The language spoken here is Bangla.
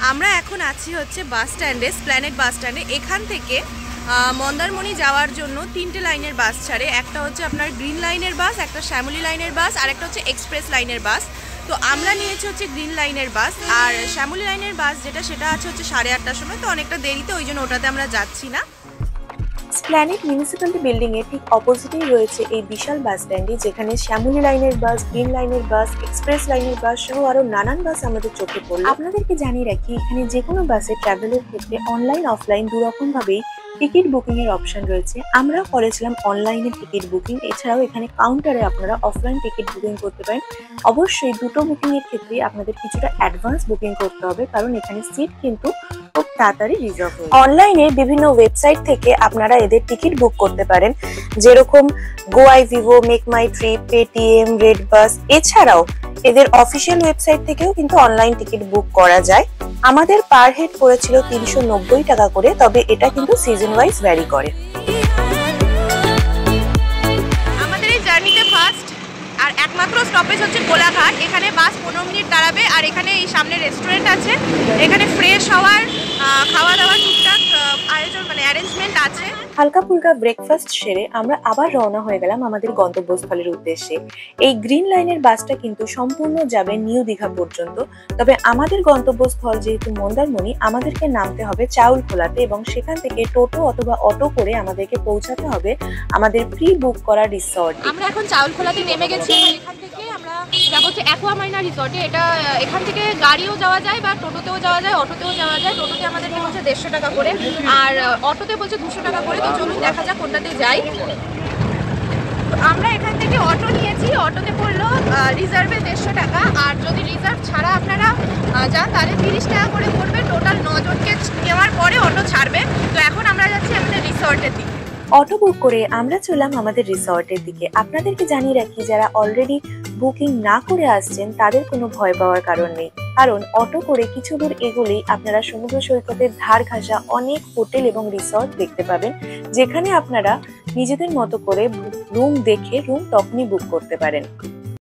আমরা এখন আছি হচ্ছে বাস স্ট্যান্ডে, স্প্ল্যানেড বাস স্ট্যান্ডে। এখান থেকে মন্দারমণি যাওয়ার জন্য 3টে লাইনের বাস ছাড়ে। একটা হচ্ছে আপনার গ্রিন লাইনের বাস, একটা শ্যামলী লাইনের বাস, আর একটা হচ্ছে এক্সপ্রেস লাইনের বাস। তো আমরা নিয়েছি হচ্ছে গ্রিন লাইনের বাস, আর শ্যামলী লাইনের বাস সেটা আছে হচ্ছে 8:30টার সময়। তো অনেকটা দেরিতে, ওই জন্য ওটাতে আমরা যাচ্ছি না। স্প্ল্যানেড মিউনিসিপ্যালিটি বিল্ডিং এর ঠিক অপোজিটেই রয়েছে এই বিশাল বাস স্ট্যান্ডটি, যেখানে শ্যামলী লাইনের বাস, গ্রিন লাইনের বাস, এক্সপ্রেস লাইনের বাস সহ আরো নানান বাস আমাদের চোখে পড়লো। আপনাদেরকে জানিয়ে রাখি, এখানে যে কোনো বাসে ট্রাভেলের ক্ষেত্রে অনলাইন অফলাইন দুরকম ভাবেই টিকিট বুকিং এর অপশন রয়েছে। আমরাও করেছিলাম অনলাইনে টিকিট বুকিং। এছাড়াও এখানে কাউন্টারে আপনারা অফলাইন টিকিট বুকিং করতে পারেন। অবশ্যই দুটো বুকিং এর ক্ষেত্রে আপনাদের কিছুটা অ্যাডভান্স বুকিং করতে হবে, কারণ এখানে সিট কিন্তু খুব তাড়াতাড়ি রিজার্ভ হয়। অনলাইনে বিভিন্ন ওয়েবসাইট থেকে আপনারা এদের টিকিট বুক করতে পারেন, যেরকম গোআইভিভো, মেক মাই ট্রিপ, পেটিএম, রেড বাস। এছাড়াও এদের অফিসিয়াল ওয়েবসাইট থেকেও কিন্তু অনলাইন টিকিট বুক করা যায়। আমাদের পার হেড পড়েছিল 390 টাকা করে, তবে এটা কিন্তু সিজন ওয়াইজ ভ্যারি করে। আমাদের এই জার্নিতে ফার্স্ট আর একমাত্র স্টপেজ হচ্ছে কোলাঘাট। এখানে বাস 15 মিনিট দাঁড়াবে, আর এখানে এই সামনে রেস্টুরেন্ট আছে। এখানে ফ্রেশ হওয়ার, খাওয়া দাওয়ার টুকটাক আয়োজন অ্যারেঞ্জমেন্ট আছে। হালকা ফুলকা ব্রেকফাস্ট সেরে আমরা আবার রওনা হয়ে গেলাম আমাদের গন্তব্যস্থলের উদ্দেশ্যে। এই গ্রিন লাইনের বাসটা কিন্তু সম্পূর্ণ যাবে নিউ দীঘা পর্যন্ত। তবে আমাদের গন্তব্যস্থল যেহেতু মন্দারমণি, আমাদেরকে নামতে হবে চাউলখোলাতে, এবং সেখান থেকে টোটো অথবা অটো করে আমাদেরকে পৌঁছাতে হবে আমাদের প্রি বুক করা রিসর্ট। আমরা এখন চাউলখোলাতে নেমে গেছি। এখান থেকে আমরা যাব হচ্ছে অ্যাকুয়ামারিনা রিসর্টে। এখান থেকে গাড়িও যাওয়া যায় বা টোটোতেও যাওয়া যায়, অটোতেও যাওয়া যায়। টোটোতে আমাদেরকে বলছে 150 টাকা করে, আর অটোতে বলছে 200 টাকা করে। তো চলুন দেখা যাক কোনটাতে যাই। আমরা এখান থেকে অটো নিয়েছি। অটোতে পড়লো রিজার্ভে 150 টাকা, আর যদি রিজার্ভ ছাড়া আপনারা যান তাহলে 30 টাকা করে পড়বে। টোটাল 9 জনকে নেওয়ার পরে অটো ছাড়বে। তো এখন আমরা যাচ্ছি আমাদের রিসর্টের দিকে। অটো বুক করে আমরা চললাম আমাদের রিসর্টের দিকে। আপনাদেরকে জানিয়ে রাখি, যারা অলরেডি বুকিং না করে আসছেন তাদের কোনো ভয় পাওয়ার কারণ নেই, কারণ অটো করে কিছু দূর এগোলেই আপনারা সমুদ্র সৈকতের ধার ঘাসা অনেক হোটেল এবং রিসর্ট দেখতে পাবেন, যেখানে আপনারা নিজেদের মতো করে রুম দেখে রুম তখনই বুক করতে পারেন।